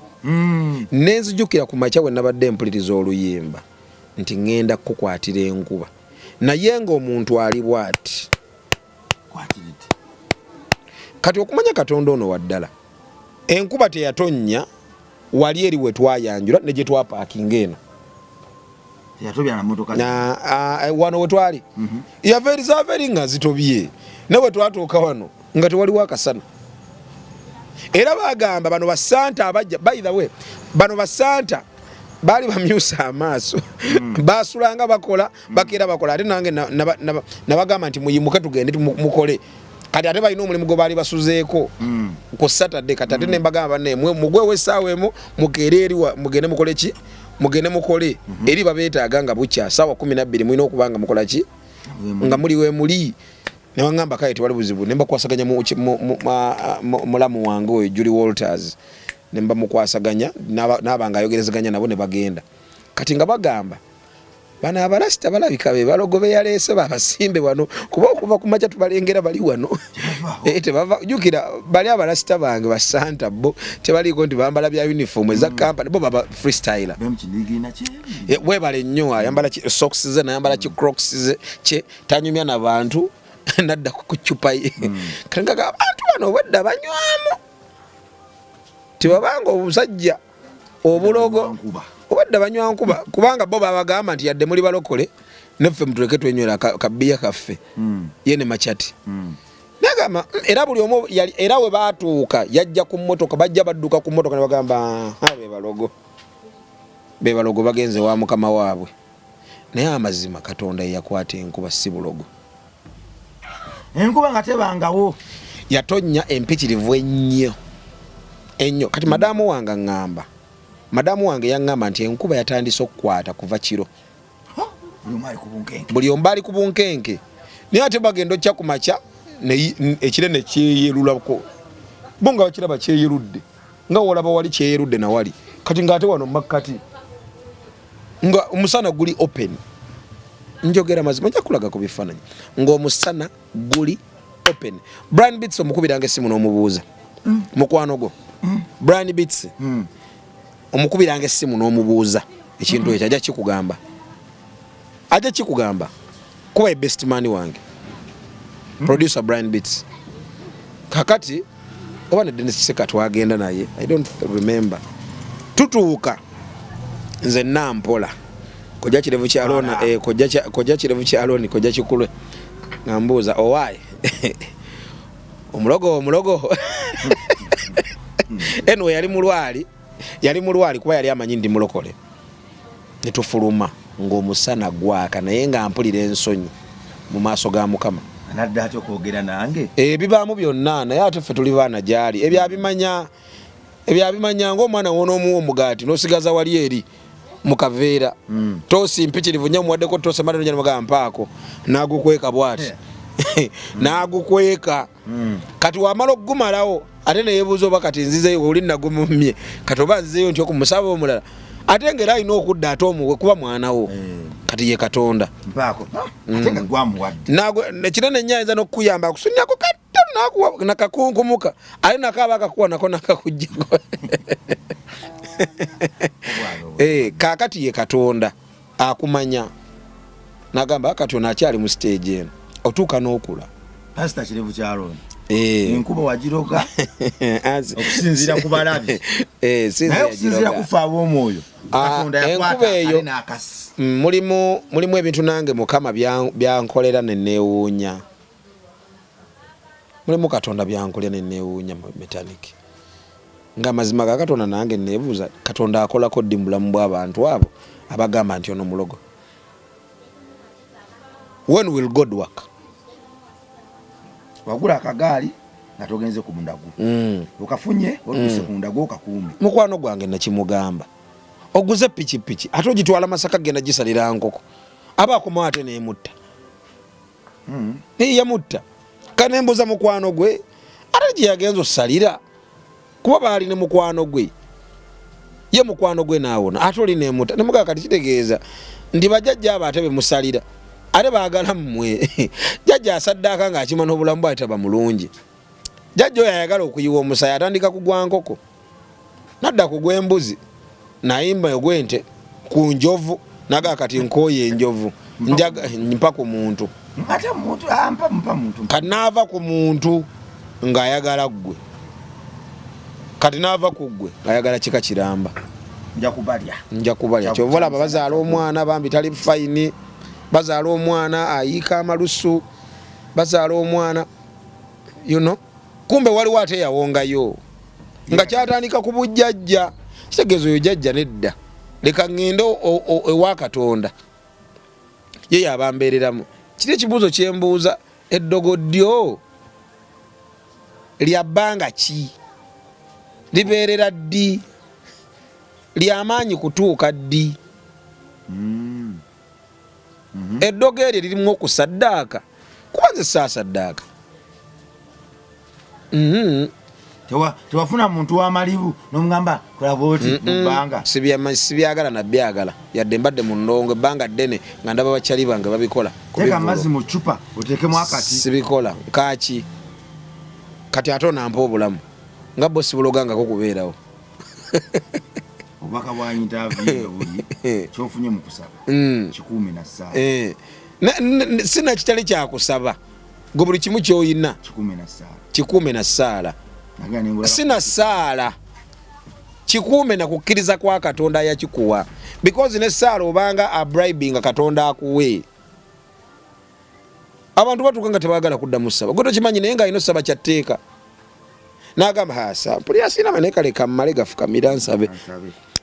B: nenzijukira ku makya we nabadde mpuliriza oluyimba nti ŋŋenda kukwatira enkuba naye ng'omuntu ali bw'ati kati okumanya Katonda ono waddala enkuba teyatonnya wali eri we twayanjula ne gye twapaakinga eno wano we twali yava erizava eri nga zitobye ne bwe twatuuka wano nga tewaliwo akasana era bagamba bano basanta abajja by the way bano basanta bali bamyusa amaaso basulanga bakola bakeera bakola ate nange nabagamba nti muyimuke tugende mukole kati ate balina omulimu gwe baali basuzeeko ku Saturday kati ate nembagamba banne mugwewo essaawa emu mukeere eri mugende mukole ki mugende mukole eri babeetaaga nga bukya ssaawa 12 mulina okuba nga mukola ki nga muli we muli ne wangamba kale tewali buzibu nemba kwasaganya mulamu wange oyo Julie Walters nemba mukwasaganya n'abanga ayogerezaganya nabo ne bagenda kati nga bagamba bana abalasita balabika be balogo be yaleese babasimbe wano kuba okuva ku makya tubalengera bali wano tebava jukira bali abalasita bange basanta bo tebaliko nti bambala bya uniform eza company bo baba freestyler we bale nnyo ayambala socks ze nayambala ki crocs ze che tanyumya na bantu nadda ku chupa ye kanga abantu bano wedda banywamu tibabanga obusajja obulogo obadde banywa nkuba kubanga bo babagamba nti yadde muli balokole neffe mutuleke twenywera kabiya kaffe ye ne machati nagamba era buli omu era we baatuuka yajja ku mmotoka bajja badduka ku mmotoka ne bagamba be balogo bagenze wa mukama waabwe naye amazima Katonda yakwata enkuba si bulogo
C: enkuba nga tebangawo
B: yatonnya empitirivu ennyo kati madamu wange ngamba madamu wange yaŋŋamba nti enkuba yatandise okukwata kuva kiro buli ombali ku bunkenke naye ate bagenda okya ku makya ekire ne kyeyerulako bo nga bakiraba kyeyerudde nga wolaba wali kyeyerudde nawali kati ng'ate wano makkati nga omusana guli open njogera mazima nja kulaga ku bifaananyi ng'omusana guli open. Brian Bits omukubiranga essimu n'omubuuza mukwano gwo Brian Bits omukubiranga essimu n'omubuuza ekintu ekyo ajja kikugamba kuba best man wange producer Brian Bits kakati oba ne Dennis Kiseka twagenda naye I don't remember tutuuka nze Nampola kojja kirevu kyalona kojja kirevu kyaloni kojja kikulwe ngambuuza owaaye omulogo anyway yali mulwali kuba yali amanyi ndi mulokole netufuluma ng'omusana gwaka naye nga mpulira ensonyi mu maaso ga Mukama
C: anadda ate okwogera nange
B: bibaamu byonna naye ate ffe tuli baana gyali ebyabimanya ng'omwana wonoomuwa omugaati n'osigaza wali eri mu kaveera tosimpikirivu nnyo muwaddeko tosemata nojja nemugamba mpaako n'agukweka bw'ati n'agukweka kati wamala okugumalawo ate neyebuuza oba kati nzizeyo oli nagumumye kati oba nzizeyo nti okumusaba omulala ate ngera alina okudda ate omuwe kuba mwanawo kati ye Katonda
C: mpaako ate nga gwamuwadde
B: nekinene nnyo ayinza n'okukuyamba akusunyako katono nakakunkumuka ale nakaaba akakuwa nako nakakuggyako kaakati ye Katonda akumanya nagamba kati ono akyali mu stage eno otuuka n'okula
C: Pastor Kirevu Kyaloni enkuba wagiroga okusinziira ku balabi naye okusinziira kufa ab'omwoyo Katonda yakwata ali n'akasi
B: mulimu ebintu nange Mukama byankolera neneewuunya mulimu Katonda byankolera neneewuunya mu metaniki nga mazima ga Katonda nange neebuuza Katonda akolako ddi mu bulamu bw'abantu abo abagamba nti ono mulogo. When will God work?
C: Wagula akagaali nga togenze ku mundagu okafunye otuse ku mundagu okakuume
B: mukwano gwange nakimugamba oguze pichi ate ogitwala Masaka genda gisalira nkoko aba akomawo ate neemutta yamutta kanembuza mukwano gwe ate gye yagenza osalira kuba baali ne mukwano gwe ye mukwano gwe naawona ate oli neemutta nemugaa kati kitegeeza ndi bajjajja abo ate bemusalira ate baagala mmwe jjajja asaddaaka ng'akima n'obulamu bw'ate taba mulungi jjajja oyo ayagala okuyiwa omusaayi atandika kugwa nkoko nadda ku gw'embuzi nayimba ogw'ente ku njovu nagaa kati nkooye enjovu mpa ku muntu
C: ate muntu mpa muntu
B: kati naava ku muntu ng'ayagala ggwe kati naava ku ggwe ng'ayagala kika kiramba nja kubalya kyova olaba bazaala omwana bambi tali fayini bazaala omwana ayiika amalusu bazaala omwana kumbe waliwo ate yawongayo nga kyatandika ku bujjajja kitegeeza oyo jjajja nedda leka ŋŋende ewa Katonda ye yabambeereramu kiri ekibuuzo kyembuuza eddogo ddyo lya bbanga ki libeerera ddi lyamaanyi kutuuka ddi eddogo eryo lirimu okusaddaaka kuba nze saasaddaaka
C: tewafuna muntu w'amalibu n'omugamba kulaba oti mu bbanga
B: sibyagala nabyagala yadde mbadde mu ndongo ebbanga ddene nga ndaba bakyali bange babikola
C: teeka amazzi mu ccupa oteekemu akati
B: sibikola kaaki kati ate onampa obulamu nga bo sibulogangako kubeerawo
C: obubaka bwa interview buli kyofunye mu kusaba kikuume na ssaala
B: sinakitali kyakusaba gwe buli kimu kyoyina kikuume na ssaala sina ssaala kikuume na kukkiriza kwa Katonda yakikuwa because ne ssaala obanga abribinga Katonda akuwe abantu batuuka nga tebaagala kuddamu ssaba gwe tokimanyi naye nga alina ossaba kyatteeka n'agamba hasa mpulira sina maneka leka mmale gafukamira nsabe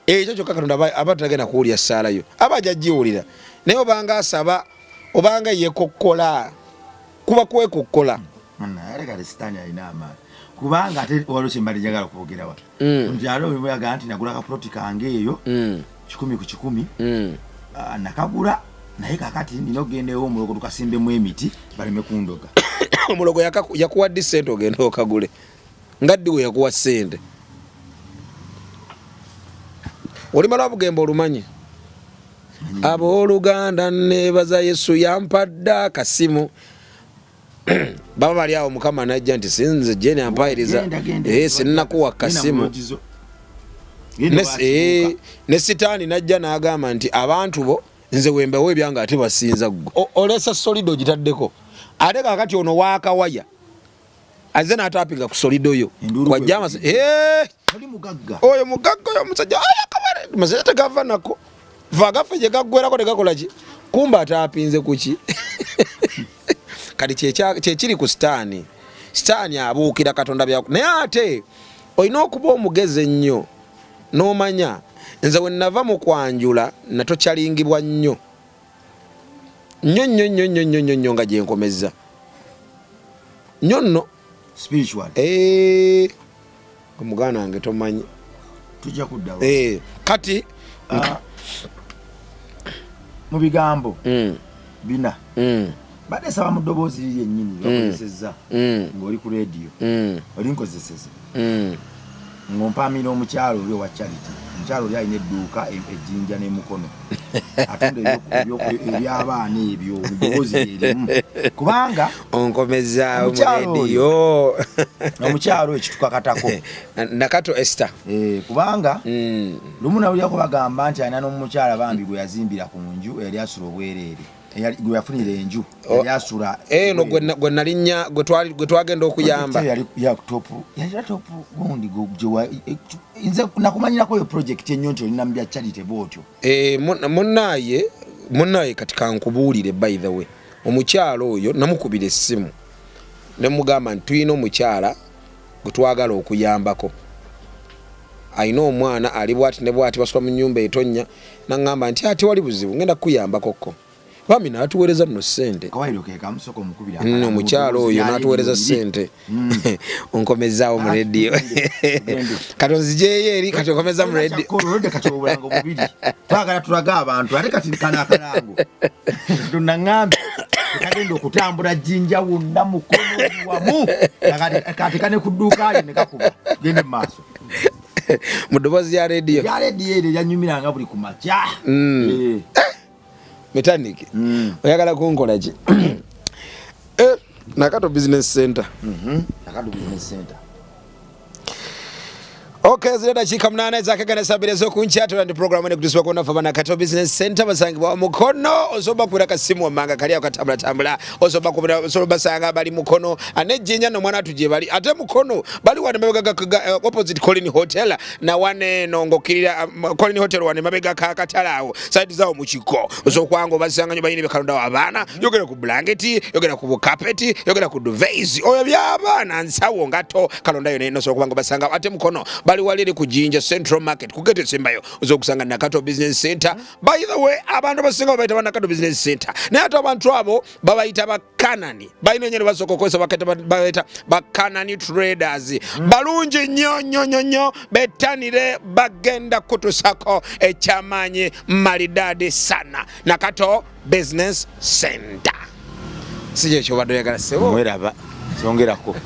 B: ekyo kyokka Katonda aba tagenda kuwulya ssaala yo aba ajagiwulira naye obanga asaba obanga yekokkola kuba kwekokkola
C: aleka sitaani alina amaanyi kubanga ate waliwo kyembadde njagala okwogerawa mukyalo bwebaga nti nagula kapuloti kange eyo 10 ku 10 nakagula naye kakati nina okugendewo omulogo tukasimbemu emiti baleme kundoga
B: omulogo yakuwa ddi ssente ogenda okagule nga ddi we yakuwa ssente olimala bugembe olumanyi abooluganda nebaza Yesu yampadde akasimu baba bali awo Mukama najja nti sinze jene ampayiriza sinnakuwa kasimu ne sitaani najja n'agamba nti abantu bo nze wembewo ebyanga ate basinza ggwe olesa solido gitaddeko ate kakati ono waakawaya Azze n'atapinga ku solidoyo kwa jama
C: oli mugagga
B: oyo mugagga oyo musajja aya kabare mazete tegava nako vagafe je gaggwerako tegakola ki kumba atapinze kuki kati kyekiri ku sitaani abuukira Katonda byako naye ate olina okuba omugezi ennyo n'omanya nze we nava mu kwanjula natokyalingibwa nnyo nnyo nga gye nkomeza nnyo nno
C: spiritual
B: omuganda wange tomanyi
C: tujja kuddawo
B: kati
C: mu bigambo bina badesaba mu ddoboozi liri ennyini bakozesezza ng'oli ku rediyo oli nkozeseza ng'ompaamira omukyalo oli owa Charity omukyalo oli alina edduuka ejjinja n'emukono atunda eby'abaana ebyo mu ddoboozi lyerimu kubanga
B: onkomezaawo mu rediyo
C: omukyalo ekitukakatako
B: Nakato Esther
C: kubanga lumu nawulyako bagamba nti alina n'omukyala bambi gwe yazimbira ku nju eyali asula obwereere gwe yafunira enju yali asula
B: no gwe nalinnya gwe twagenda okuyamba
C: yali topu gundi nze nakumanyirako yo project ennyo nti olina mu bya Charity bwotyo munnaye kati kankubuulire by the way omukyalo oyo namukubira essimu ne mugamba nti tuyina omukyala gwe twagala okuyambako ayina omwana ali bwati ne bwati basula mu nnyumba etonnya naŋŋamba nti ati wali buzibu ngenda kukuyambakoko bami n'atuweereza nno ssente omukyalo oyo n'atuweereza ssente onkomezaawo mu rediyo kati onzijeeyo eri kati onkomeza mu rediyo twagala tulaga abantu ate kati kanakalango tunaŋŋambe kagenda okutambula jjinja wonna mukono wamu kati kane ku dduuka lyo ne kakuba tugende mu maaso
B: mu ddoboozi ya rediyo
C: eryo lyanyumiranga buli ku makya
B: metaniki oyagala kunkola ki Nakato Business Center
C: Nakato Business Center
B: Okay, zile dakika 8 zakagana sabire zo kunchatu ndi program ne kutuswa kona fa Nakato Business Center basangibwa mukono osoba kuraka simu wamanga kali akatambula osoba kubira osoba sanga bali mukono anejjinya no mwana tuje bali ate mukono bali wane mabega opposite Colin Hotel na wane nongokirira Colin Hotel wane mabega kakatalawo side zawo muchiko osokwango basanga nyo bayini bekalonda wabana yogera ku blanketi yogera ku carpet yogera ku duvets oyo byabana nsawo ngato kalonda yo neno sokwango basanga ate mukono bali walire ku Jinja Central Market kugete sembayo uzokusanga Nakato Business Center. By the way abantu basinga baita Nakato Business Center naye ate abantu abo babayita bakanani bayino nyene basokokosa baita bakanani traders balungi nnyo betanire bagenda kutusako ekyamanyi malidadi sana Nakato Business Center sije kyo bado yagala sebo
C: mweraba songerako